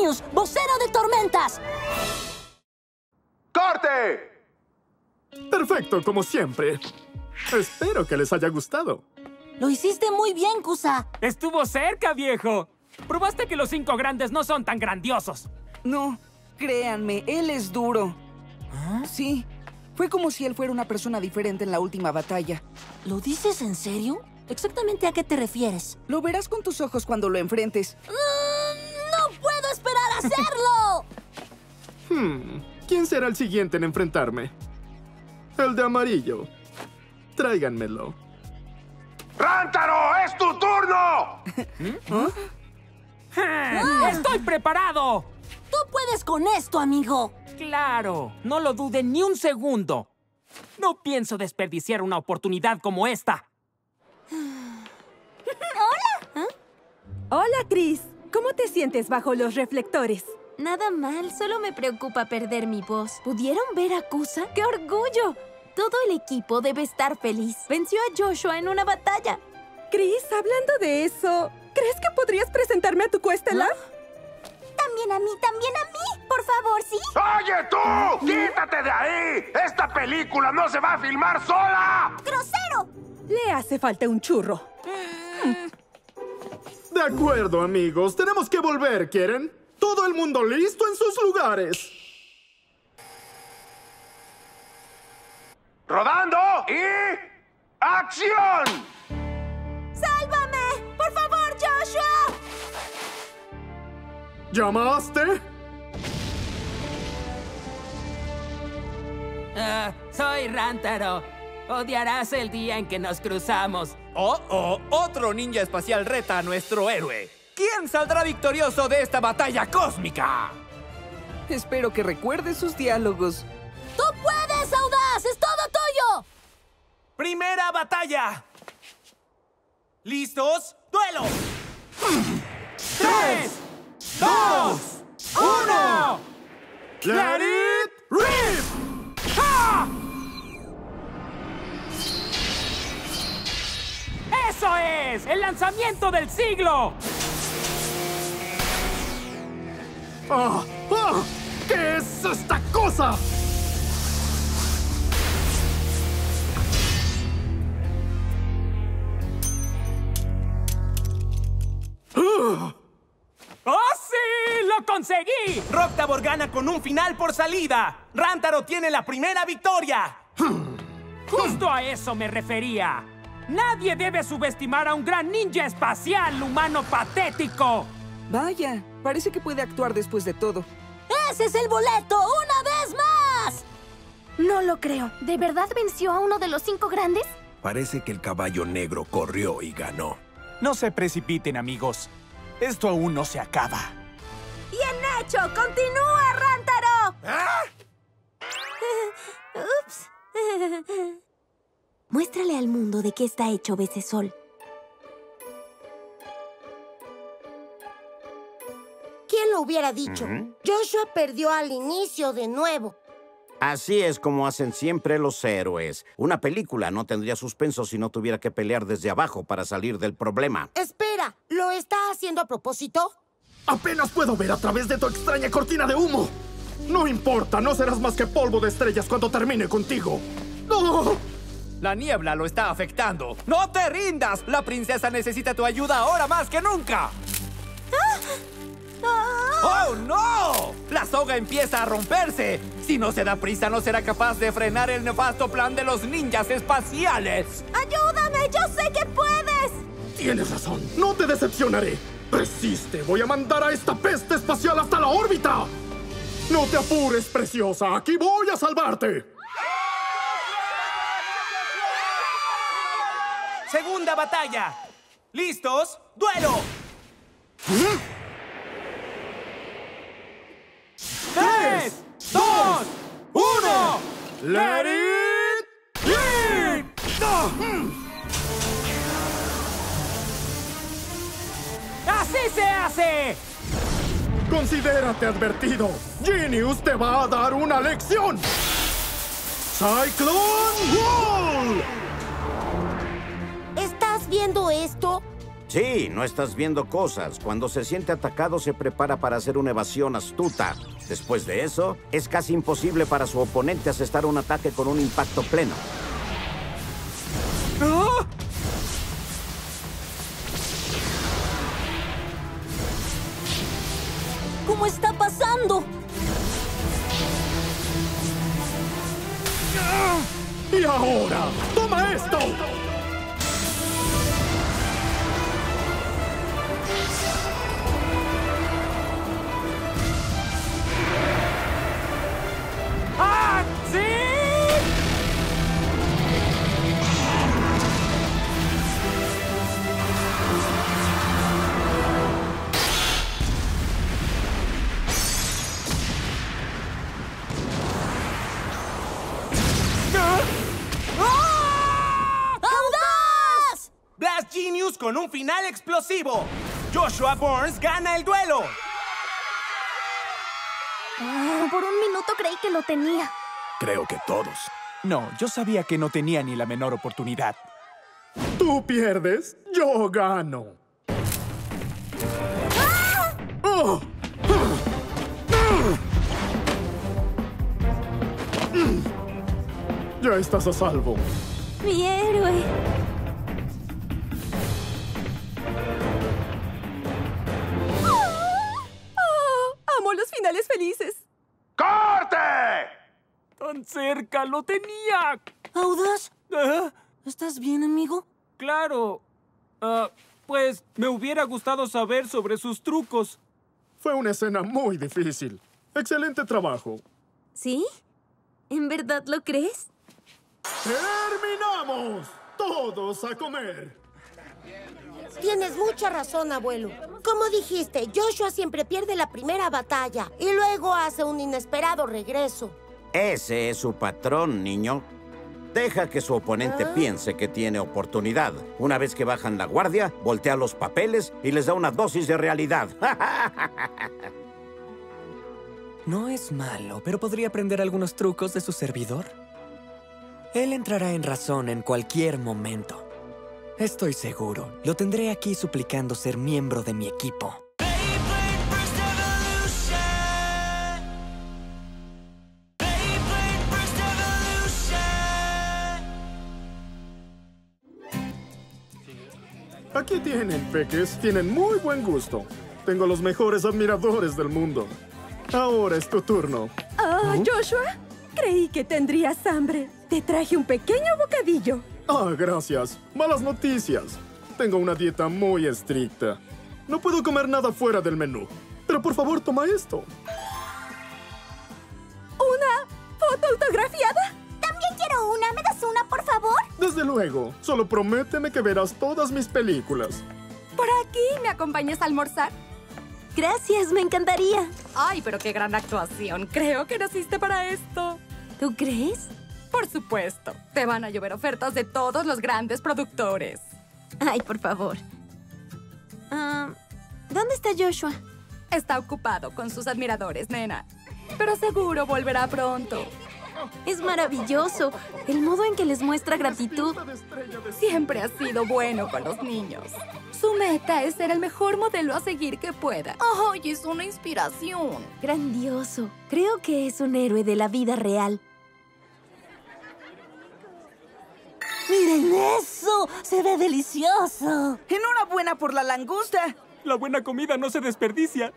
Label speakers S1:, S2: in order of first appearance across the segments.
S1: Genius, vocero de tormentas.
S2: ¡Corte!
S3: Perfecto, como siempre. Espero que les haya gustado.
S1: Lo hiciste muy bien, Kusa.
S4: Estuvo cerca, viejo. Probaste que los 5 grandes no son tan grandiosos.
S5: No, créanme, él es duro. Sí, fue como si él fuera una persona diferente en la última batalla.
S1: ¿Lo dices en serio? ¿Exactamente a qué te refieres?
S5: Lo verás con tus ojos cuando lo enfrentes.
S1: ¡No puedo esperar a hacerlo!
S3: ¿Quién será el siguiente en enfrentarme? El de amarillo. Tráiganmelo.
S2: ¡Rántaro! ¡Es tu turno!
S4: ¡Estoy preparado!
S1: ¡Tú puedes con esto, amigo!
S4: Claro, no lo dude ni un segundo. No pienso desperdiciar una oportunidad como esta.
S6: Hola, Chris. ¿Cómo te sientes bajo los reflectores?
S7: Nada mal, solo me preocupa perder mi voz. ¿Pudieron ver a Kusa? ¡Qué orgullo! Todo el equipo debe estar feliz. Venció a Joshua en una batalla.
S6: Chris, hablando de eso, ¿crees que podrías presentarme a tu Cuestela?
S7: También a mí, por favor, ¿sí?
S2: ¡Oye, tú! ¡Quítate de ahí! ¡Esta película no se va a filmar sola!
S7: ¡Grosero!
S6: Le hace falta un churro.
S3: De acuerdo, amigos. Tenemos que volver, ¿quieren? Todo el mundo listo en sus lugares.
S2: ¡Rodando! ¡Y... ¡acción!
S7: ¡Sálvame! ¡Por favor, Joshua!
S3: ¿Llamaste?
S4: Soy Rántaro. Odiarás el día en que nos cruzamos.
S8: ¡Oh! Otro ninja espacial reta a nuestro héroe. ¿Quién saldrá victorioso de esta batalla cósmica?
S5: Espero que recuerdes sus diálogos.
S1: ¡Tú puedes, Audaz! ¡Es todo tuyo!
S8: ¡Primera batalla! ¿Listos? ¡Duelo!
S4: 3, 2, 1.
S3: ¡Let it rip!
S4: ¡Ah! ¡Eso es! ¡El lanzamiento del siglo!
S3: ¿Qué es esta cosa?
S4: ¡Oh, sí! ¡Lo conseguí!
S8: Rocktavor gana con un final por salida. Rántaro tiene la primera victoria.
S4: Justo a eso me refería. Nadie debe subestimar a un gran ninja espacial, humano patético.
S5: Vaya, parece que puede actuar después de todo.
S1: ¡Ese es el boleto! ¡Una vez más!
S7: No lo creo. ¿De verdad venció a uno de los 5 grandes?
S9: Parece que el caballo negro corrió y ganó.
S10: No se precipiten, amigos. Esto aún no se acaba.
S7: ¡Bien hecho! ¡Continúa, Rántaro! Ups. Muéstrale al mundo de qué está hecho Becesol.
S11: ¿Quién lo hubiera dicho? Joshua perdió al inicio de nuevo.
S12: Así es como hacen siempre los héroes. Una película no tendría suspenso si no tuviera que pelear desde abajo para salir del problema.
S11: Espera, ¿lo está haciendo a propósito?
S3: Apenas puedo ver a través de tu extraña cortina de humo. No importa, no serás más que polvo de estrellas cuando termine contigo. ¡No!
S8: La niebla lo está afectando. ¡No te rindas! La princesa necesita tu ayuda ahora más que nunca. ¡Oh, no! La soga empieza a romperse. Si no se da prisa, no será capaz de frenar el nefasto plan de los ninjas espaciales.
S7: ¡Ayúdame! ¡Yo sé que puedes!
S3: Tienes razón, no te decepcionaré. Persiste, voy a mandar a esta peste espacial hasta la órbita. No te apures, preciosa, aquí voy a salvarte.
S8: Segunda batalla. ¿Listos? ¡Duelo!
S4: 3, 2, 1.
S3: ¡Let it rip!
S4: ¡Así se hace!
S3: Considérate advertido. Genius te va a dar una lección. ¡Cyclone Wall!
S11: ¿Estás viendo esto?
S12: Sí, no estás viendo cosas. Cuando se siente atacado, se prepara para hacer una evasión astuta. Después de eso, es casi imposible para su oponente asestar un ataque con un impacto pleno.
S4: ¡Ah!
S1: ¿Cómo está pasando?
S3: ¡Y ahora! ¡Toma esto!
S4: ¡Ah! ¡Sí!
S1: ¡Audaz!
S13: Blast Genius con un final explosivo. Joshua Burns gana el duelo.
S7: Por un minuto creí que lo tenía.
S9: Creo que todos.
S10: No, yo sabía que no tenía ni la menor oportunidad.
S3: Tú pierdes, yo gano. ¡Oh! Ya estás a salvo.
S7: Mi héroe.
S6: Amo los finales felices.
S2: ¡Corte!
S4: ¡Tan cerca! ¡Lo tenía!
S1: ¿Audaz?
S4: ¿Ah?
S1: ¿Estás bien, amigo?
S4: Claro. Pues me hubiera gustado saber sobre sus trucos.
S3: Fue una escena muy difícil. Excelente trabajo.
S7: ¿Sí? ¿En verdad lo crees?
S3: ¡Terminamos! ¡Todos a comer!
S11: Tienes mucha razón, abuelo. Como dijiste, Joshua siempre pierde la primera batalla y luego hace un inesperado regreso.
S12: Ese es su patrón, niño. Deja que su oponente piense que tiene oportunidad. Una vez que bajan la guardia, voltea los papeles y les da una dosis de realidad.
S14: No es malo, pero podría aprender algunos trucos de su servidor. Él entrará en razón en cualquier momento. Estoy seguro. Lo tendré aquí suplicando ser miembro de mi equipo.
S3: Aquí tienen, peques. Tienen muy buen gusto. Tengo los mejores admiradores del mundo. Ahora es tu turno.
S6: Joshua, creí que tendrías hambre. Te traje un pequeño bocadillo.
S3: Ah, gracias. Malas noticias. Tengo una dieta muy estricta. No puedo comer nada fuera del menú. Pero por favor, toma esto.
S6: ¿Una foto autografiada?
S7: También quiero una. ¿Me das una, por favor?
S3: Desde luego. Solo prométeme que verás todas mis películas.
S6: ¿Por aquí me acompañas a almorzar?
S7: Gracias, me encantaría.
S6: Ay, pero qué gran actuación. Creo que naciste para esto.
S7: ¿Tú crees?
S6: Por supuesto. Te van a llover ofertas de todos los grandes productores.
S7: Ay, por favor. ¿Dónde está Joshua?
S6: Está ocupado con sus admiradores, nena. Pero seguro volverá pronto.
S7: Es maravilloso. El modo en que les muestra gratitud.
S6: Siempre ha sido bueno con los niños. Su meta es ser el mejor modelo a seguir que pueda. ¡Ay, es una inspiración!
S7: Grandioso. Creo que es un héroe de la vida real.
S1: ¡Miren eso! ¡Se ve delicioso!
S5: ¡Enhorabuena por la langosta!
S4: La buena comida no se desperdicia.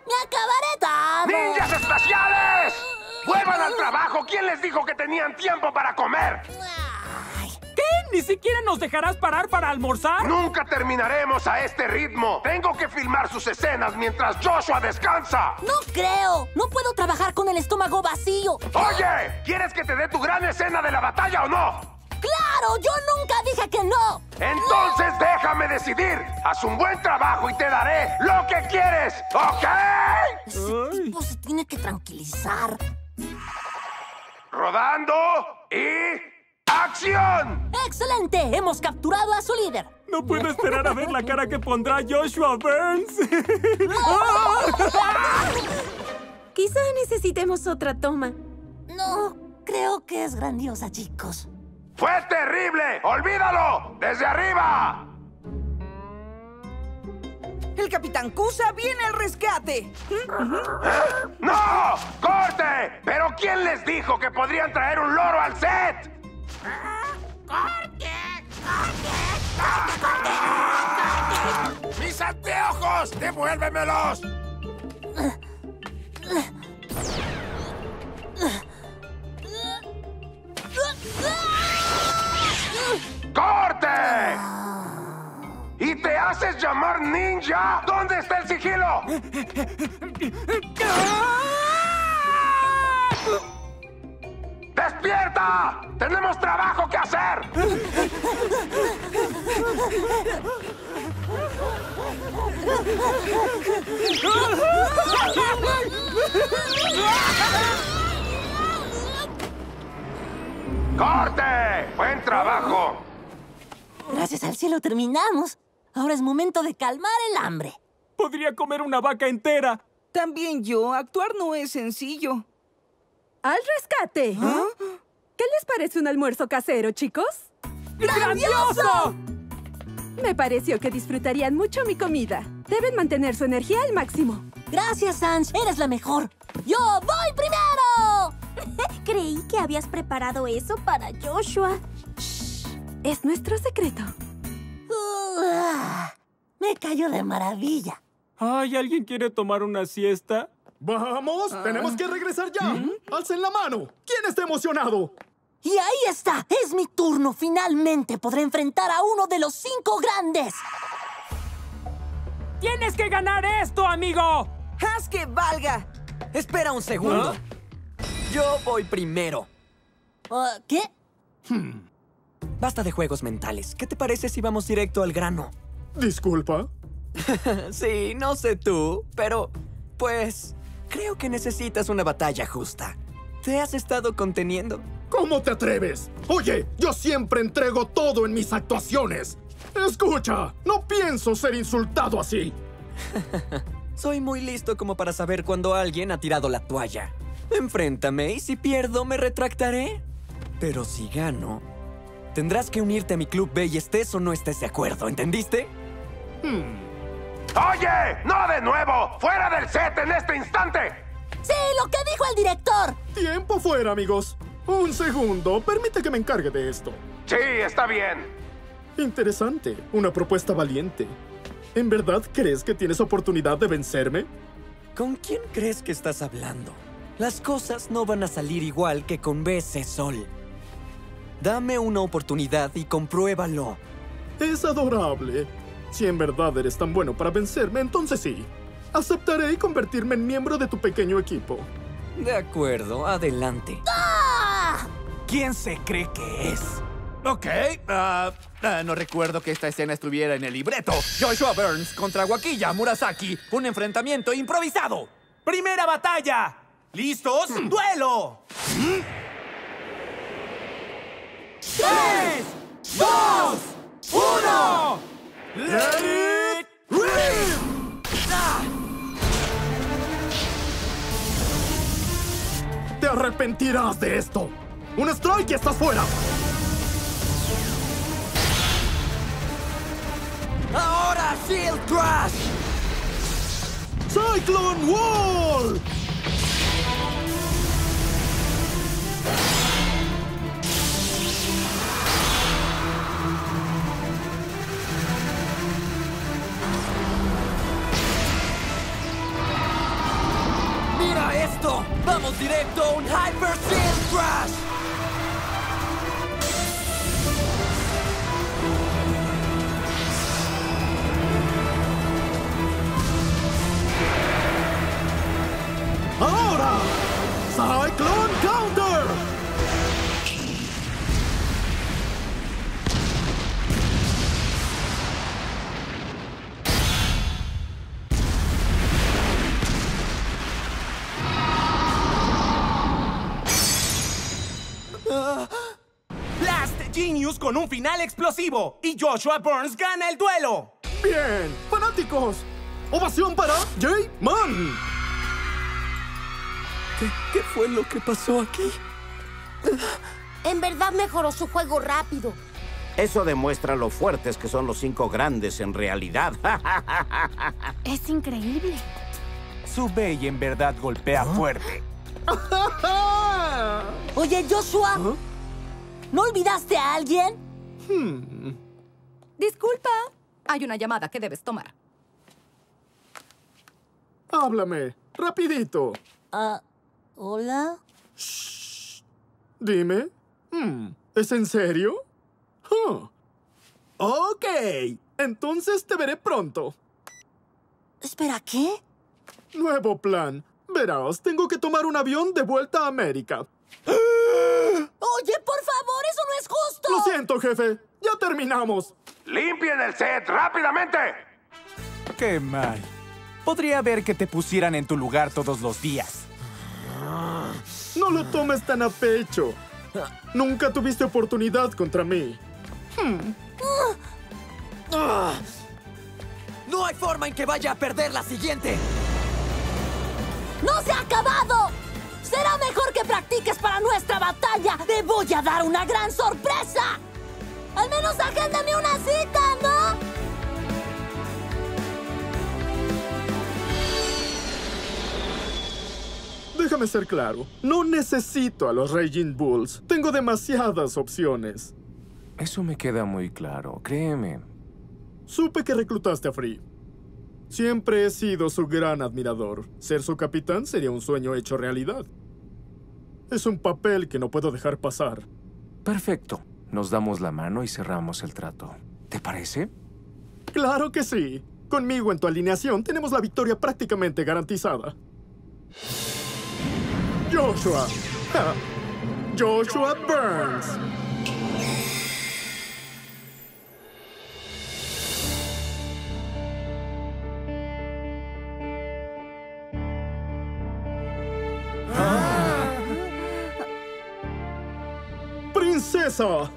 S1: ¡Me acabaré tarde!
S2: ¡Ninjas espaciales! ¡Vuelvan al trabajo! ¿Quién les dijo que tenían tiempo para comer?
S4: ¿Qué? ¿Ni siquiera nos dejarás parar para almorzar?
S2: ¡Nunca terminaremos a este ritmo! ¡Tengo que filmar sus escenas mientras Joshua descansa!
S1: ¡No creo! ¡No puedo trabajar con el estómago vacío!
S2: ¡Oye! ¿Quieres que te dé tu gran escena de la batalla o no?
S1: ¡Claro! ¡Yo nunca dije que no!
S2: Entonces déjame decidir. Haz un buen trabajo y te daré lo que quieres, ¿ok?
S1: Ese tipo se tiene que tranquilizar.
S2: Rodando y... ¡acción!
S1: ¡Excelente! Hemos capturado a su líder.
S4: No puedo esperar a ver la cara que pondrá Joshua Burns.
S7: Quizá necesitemos otra toma.
S1: No, creo que es grandiosa, chicos.
S2: ¡Fue terrible! ¡Olvídalo! ¡Desde arriba!
S5: ¡El Capitán Kusa viene al rescate!
S2: ¡No! ¡Corte! ¿Pero quién les dijo que podrían traer un loro al set?
S15: ¡Corte! ¡Mis anteojos! ¡Devuélvemelos!
S2: ¡Corte! ¿Y te haces llamar ninja? ¿Dónde está el sigilo? ¡Despierta! ¡Tenemos trabajo que hacer! ¡Corte! ¡Buen trabajo!
S1: Gracias al cielo terminamos. Ahora es momento de calmar el hambre.
S4: Podría comer una vaca entera.
S5: También yo. Actuar no es sencillo.
S16: ¡Al rescate!
S5: ¿Ah?
S16: ¿Qué les parece un almuerzo casero, chicos?
S4: ¡Grandioso!
S16: Me pareció que disfrutarían mucho mi comida. Deben mantener su energía al máximo.
S1: Gracias, Sans. Eres la mejor. ¡Yo voy primero!
S7: Creí que habías preparado eso para Joshua.
S16: Es nuestro secreto.
S1: Me cayó de maravilla.
S4: Ay, ¿alguien quiere tomar una siesta?
S3: ¡Vamos! ¡Tenemos que regresar ya! ¡Alcen la mano! ¿Quién está emocionado?
S1: Y ahí está. Es mi turno. Finalmente podré enfrentar a uno de los 5 grandes.
S4: ¡Tienes que ganar esto, amigo!
S5: ¡Haz que valga!
S14: Espera un segundo. Yo voy primero.
S1: ¿Qué?
S14: Basta de juegos mentales. ¿Qué te parece si vamos directo al grano?
S3: ¿Disculpa?
S14: Sí, no sé tú, pero... pues... creo que necesitas una batalla justa. ¿Te has estado conteniendo?
S3: ¿Cómo te atreves? Oye, yo siempre entrego todo en mis actuaciones. Escucha, no pienso ser insultado así.
S14: Soy muy listo como para saber cuando alguien ha tirado la toalla. Enfréntame y si pierdo me retractaré. Pero si gano, tendrás que unirte a mi Club B y estés o no estés de acuerdo, ¿entendiste?
S2: ¡Oye! ¡No de nuevo! ¡Fuera del set en este instante!
S1: ¡Sí, lo que dijo el director!
S3: Tiempo fuera, amigos. Un segundo, permite que me encargue de esto.
S2: Sí, está bien.
S3: Interesante, una propuesta valiente. ¿En verdad crees que tienes oportunidad de vencerme?
S14: ¿Con quién crees que estás hablando? Las cosas no van a salir igual que con BC Sol. Dame una oportunidad y compruébalo.
S3: Es adorable. Si en verdad eres tan bueno para vencerme, entonces sí. Aceptaré convertirme en miembro de tu pequeño equipo.
S14: De acuerdo, adelante.
S1: ¡Ah!
S10: ¿Quién se cree que es?
S8: Ok, no recuerdo que esta escena estuviera en el libreto. Joshua Burns contra Wakiya Murasaki. Un enfrentamiento improvisado.
S13: ¡Primera batalla! ¿Listos? ¡Duelo!
S4: 3, 2, 1.
S3: ¡Let it rip! ¡Te arrepentirás de esto! ¡Un strike y estás fuera!
S14: ¡Ahora Shield Crash!
S3: ¡Cyclone Wall!
S14: ¡Mira esto! ¡Vamos directo a un Hyper Shield Crash!
S3: ¡Ahora! ¡Cyclone Counter!
S13: Blast Genius con un final explosivo y Joshua Burns gana el duelo.
S3: ¡Bien! ¡Fanáticos! ¡Ovación para J-Man!
S14: ¿Qué fue lo que pasó aquí?
S11: En verdad mejoró su juego rápido.
S12: Eso demuestra lo fuertes que son los 5 grandes en realidad.
S7: Es increíble.
S10: Su Bey en verdad golpea fuerte.
S1: Oye, Joshua. ¿No olvidaste a alguien?
S6: Disculpa. Hay una llamada que debes tomar.
S3: Háblame, rapidito.
S1: ¿Hola?
S3: Dime. ¿Es en serio? Ok, entonces te veré pronto.
S1: Espera, ¿qué?
S3: Nuevo plan. Verás, tengo que tomar un avión de vuelta a América.
S1: Oye, por favor, eso no es justo.
S3: Lo siento, jefe. Ya terminamos.
S2: ¡Limpien el set rápidamente!
S10: ¡Qué mal! Podría ver que te pusieran en tu lugar todos los días.
S3: No lo tomes tan a pecho. Nunca tuviste oportunidad contra mí.
S14: ¡No hay forma en que vaya a perder la siguiente!
S1: ¡No se ha acabado! ¡Será mejor que practiques para nuestra batalla! ¡Te voy a dar una gran sorpresa! ¡Al menos agéndame una cita, ¿no?
S3: Déjame ser claro. No necesito a los Raging Bulls. Tengo demasiadas opciones.
S17: Eso me queda muy claro, créeme.
S3: Supe que reclutaste a Free. Siempre he sido su gran admirador. Ser su capitán sería un sueño hecho realidad. Es un papel que no puedo dejar pasar.
S17: Perfecto. Nos damos la mano y cerramos el trato. ¿Te parece?
S3: ¡Claro que sí! Conmigo en tu alineación tenemos la victoria prácticamente garantizada. Joshua. Joshua Burns. ¡Princesa!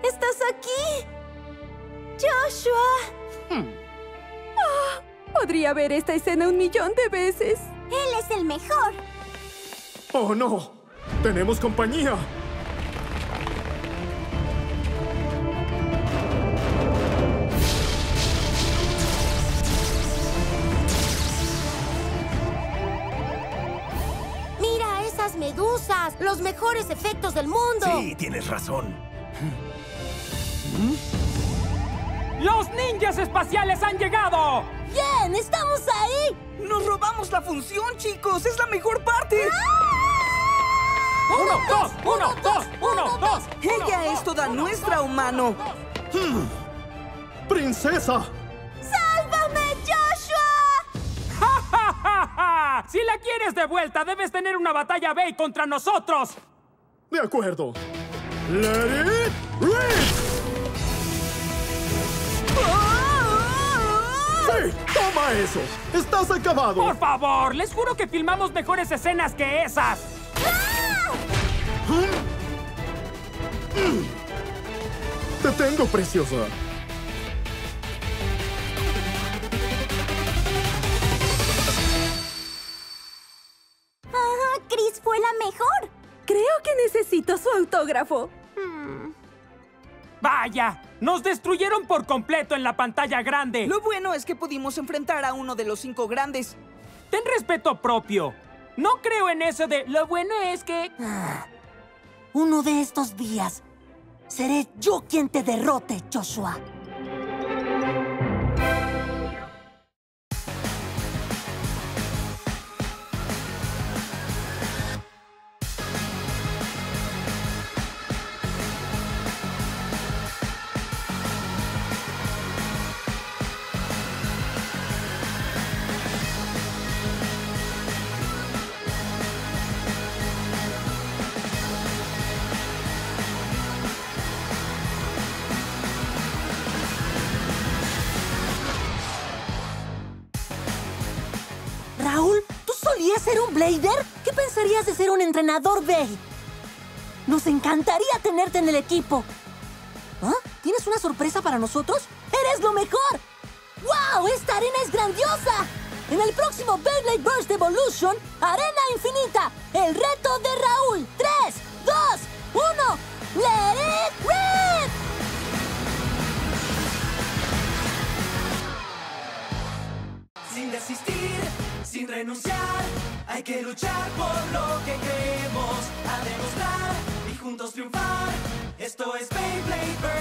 S7: ¿Estás aquí? ¡Joshua!
S16: Podría ver esta escena 1.000.000 de veces.
S7: Él es el mejor.
S3: ¡Oh, no! ¡Tenemos compañía!
S11: ¡Mira esas medusas! ¡Los mejores efectos del mundo!
S9: Sí, tienes razón.
S4: ¡Los ninjas espaciales han llegado!
S1: ¡Bien! ¡Estamos ahí!
S5: ¡Nos robamos la función, chicos! ¡Es la mejor parte!
S4: ¡Uno, dos! ¡Uno, dos! ¡Uno, dos!
S5: ¡Ella es toda nuestra, humano!
S3: ¡Princesa!
S7: ¡Sálvame, Joshua!
S4: ¡Ja, ja, ja, ja! Si la quieres de vuelta, debes tener una batalla Bey contra nosotros.
S3: De acuerdo. ¡Let it rip! ¡Sí! ¡Toma eso! ¡Estás acabado!
S4: Por favor, les juro que filmamos mejores escenas que esas.
S3: ¡Te tengo, preciosa!
S7: Chris fue la mejor.
S16: Creo que necesito su autógrafo.
S4: ¡Vaya! ¡Nos destruyeron por completo en la pantalla grande!
S5: Lo bueno es que pudimos enfrentar a uno de los 5 grandes.
S4: ¡Ten respeto propio! No creo en eso de lo bueno es que...
S1: Uno de estos días seré yo quien te derrote, Joshua. Raúl, ¿tú solías ser un Blader? ¿Qué pensarías de ser un entrenador Bey? Nos encantaría tenerte en el equipo. ¿Ah? ¿Tienes una sorpresa para nosotros? ¡Eres lo mejor! ¡Wow! ¡Esta arena es grandiosa! En el próximo Beyblade Burst Evolution, Arena Infinita, el reto de Raúl. 3, 2, 1, ¡Let it rip!
S18: Sin desistir, sin renunciar, hay que luchar por lo que queremos, a demostrar y juntos triunfar. Esto es Beyblade Burst.